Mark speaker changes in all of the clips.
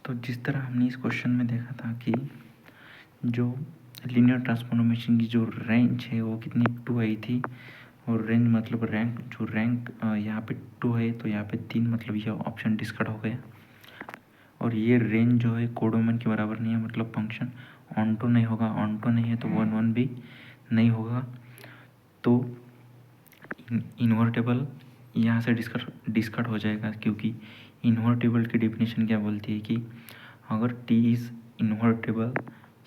Speaker 1: तो जिस तरह हमने इस क्वेश्चन में देखा था कि जो लीनियर ट्रांसफॉर्मेशन की जो रेंज है वो कितनी 2 आई थी, और रेंज मतलब रैंक, जो रैंक यहाँ पे 2 है तो यहाँ पे 3, मतलब यह ऑप्शन डिस्कार्ड हो गया। और ये रेंज जो है कोडोमन के बराबर नहीं है, मतलब फंक्शन ऑनटो नहीं होगा, ऑनटो नहीं है तो 1 भी नहीं होगा। तो इन्वर्टेबल यहाँ से डिस्कार्ड हो जाएगा, क्योंकि इन्वर्टेबल की डेफिनेशन क्या बोलती है कि अगर T is invertible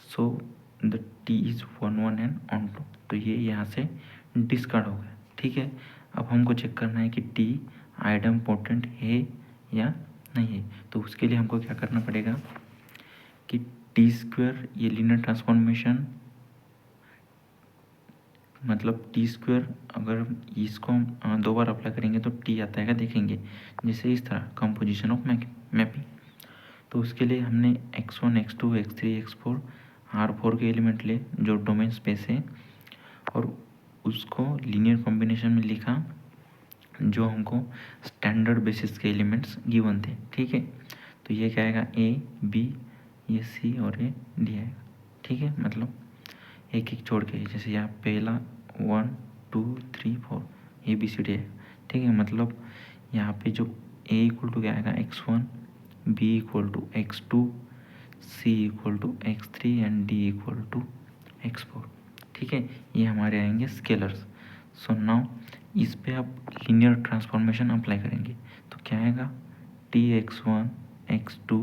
Speaker 1: so the T is 1 and onto, तो ये यहाँ से डिस्कार्ड हो गया। ठीक है, अब हमको चेक करना है कि टी आइडम पोटेंट है या नहीं है। तो उसके लिए हमको क्या करना पड़ेगा कि टी स्क्वायर, ये लीनियर ट्रांसफॉर्मेशन मतलब टी स्क्वायर, अगर इसको हम 2 बार अप्लाई करेंगे तो टी आता है क्या देखेंगे, जैसे इस तरह कंपोजिशन ऑफ मैपिंग। तो उसके लिए हमने x1 x2 x3 x4 R4 के एलिमेंट ले जो डोमेन स्पेस है, और उसको लीनियर कॉम्बिनेशन में लिखा जो हमको स्टैंडर्ड बेसिस के एलिमेंट्स गिवन थे। ठीक है, तो ये क्या आएगा a b, ये c और ये d आएगा। ठीक है, मतलब एक एक छोड़ के, जैसे यहाँ पहला 1 2 3 4 ए बी सी डी है। ठीक है, मतलब यहाँ पे जो a इक्वल टू क्या आएगा x1, b equal to x2, c equal to x3 and d equal to x4। ठीक है, ये हमारे आएंगे स्केलर्स। सो नाउ इस पे आप लीनियर ट्रांसफॉर्मेशन अप्लाई करेंगे तो क्या आएगा, t x1 x2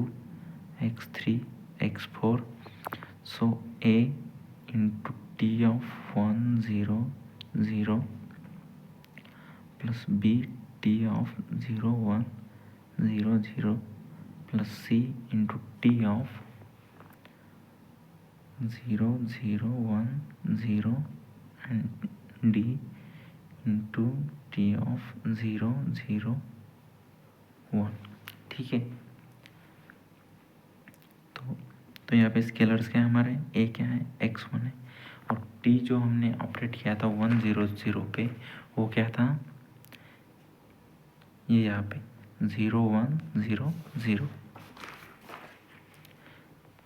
Speaker 1: x3 x4, so a into T of 1 0 0 plus b T of 0 1 0 0 plus c into T of 0 0 1 0 and d into T of 0 0 1। ठीक है, तो यहाँ पे स्केलर्स क्या है हमारे, a क्या है x1 है, और t जो हमने ऑपरेट किया था 1 0 0 पे वो क्या था, ये यहाँ पे 0 1 0 0।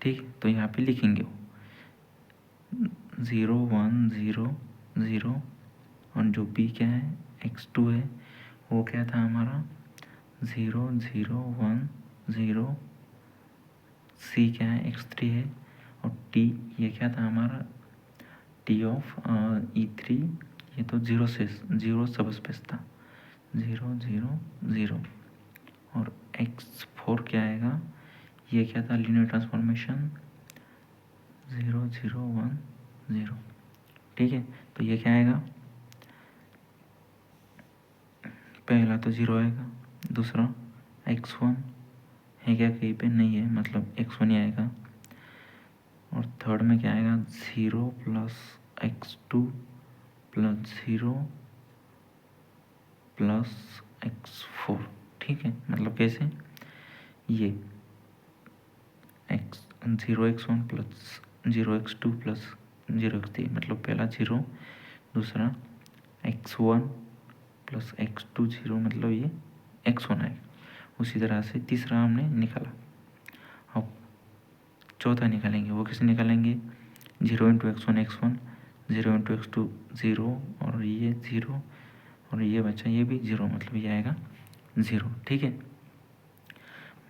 Speaker 1: ठीक है, तो यहाँ पे लिखेंगे वो 0 1 0 0, और जो b क्या है x2 है वो क्या था हमारा 0 0 1 0, c क्या है x3 है, और t ये क्या था हमारा t ऑफ e3, ये तो 0 से 0 सब स्पेस था 0 0 0, और x4 क्या आएगा, ये क्या था लीनियर ट्रांसफॉर्मेशन 0 0 1 0। ठीक है, तो ये क्या आएगा, पहला तो 0 आएगा, दूसरा x1 है क्या कहीं पे नहीं है, मतलब x1 ही आएगा, और थर्ड में क्या आएगा 0 plus x2 plus 0 plus x4। ठीक है, मतलब कैसे, ये0 x1 plus 0 x2 plus 0 x3, मतलब पहला 0, दूसरा x1 प्लस x2 0, मतलब ये x1 आएगा। उसी तरह से तीसरा हमने निकाला, अब चौथा निकालेंगे, वो कैसे निकालेंगे, 0 into x1 x1, 0 into x2 0, और ये 0, और ये बचा ये भी 0, मतलब ये आएगा 0। ठीक है,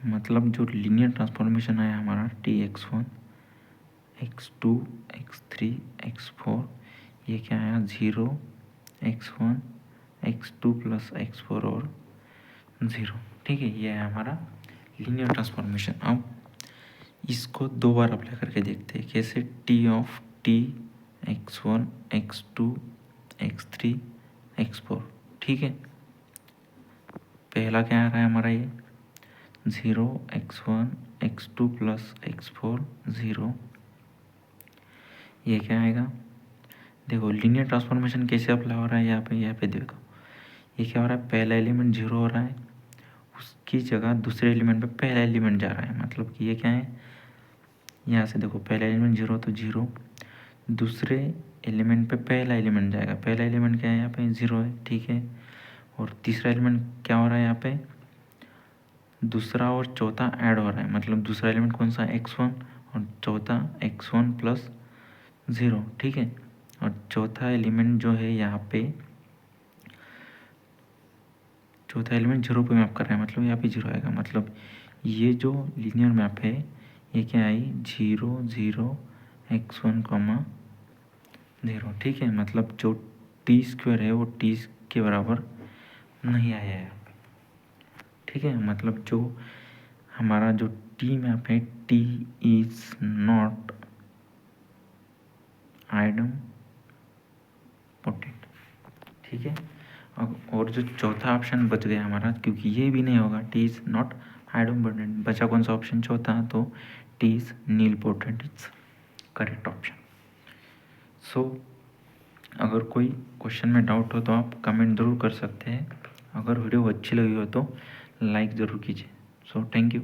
Speaker 1: मतलब जो लीनियर ट्रांसफॉर्मेशन आया हमारा T x1 x2 x3 x4, ये क्या आया 0 x1 x2 प्लस x4 और 0। ठीक है, ये है हमारा लीनियर ट्रांसफॉर्मेशन। अब इसको 2 बार अप्लाई करके देखते हैं कैसे, T of T x1 x2 x3 x4। ठीक है, पहला क्या आ रहा है हमारा, ये 0 x1 x2 प्लस x4 0, ये क्या आएगा, देखो लीनियर ट्रांसफॉर्मेशन कैसे अप्लाई हो रहा है, यहाँ पे देखो, ये क्या हो रहा है, पहला एलिमेंट 0 हो रहा है, उसकी जगह दूसरे एलिमेंट पे पहला एलिमेंट जा रहा है, मतलब कि ये क्या है, यहाँ से देखो पहला एलिमेंट 0 तो 0, दूसरे एलिमेंट पे पहला एलिमेंट जाएगा, पहला एलिमेंट क्या है यहाँ पे 0 है। ठीक है, और तीसरा एलिमेंट क्या हो रहा है यहाँ पे दूसरा और चौथा ऐड हो रहा है, मतलब दूसरा एलिमेंट कौन सा, x1 और चौथा x1 प्लस 0, ठीक है। और चौथा एलिमेंट जो है यहाँ पे, चौथा एलिमेंट 0 पे मैप कर रहा है, मतलब यहाँ पे 0 आएगा। मतलब ये जो लीनियर मैप है ये क्या आई, 0 0 x1 0, ठीक है। मतलब जो टी स्क्वायर है वो टी के बराबर नहीं आया है, ठीक है। मतलब जो हमारा जो टी मैप है, टी इज नॉट आइडेम्पोटेंट, ठीक है। और जो चौथा ऑप्शन बच गया हमारा, क्योंकि ये भी नहीं होगा, टी इज नॉट आइडेम्पोटेंट, बचा कौन सा ऑप्शन, चौथा, तो T is nilpotent is correct option. So अगर कोई क्वेश्चन में डाउट हो तो आप कमेंट ज़रूर कर सकते हैं। अगर वीडियो अच्छी लगी हो तो लाइक ज़रूर कीजिए। So thank you.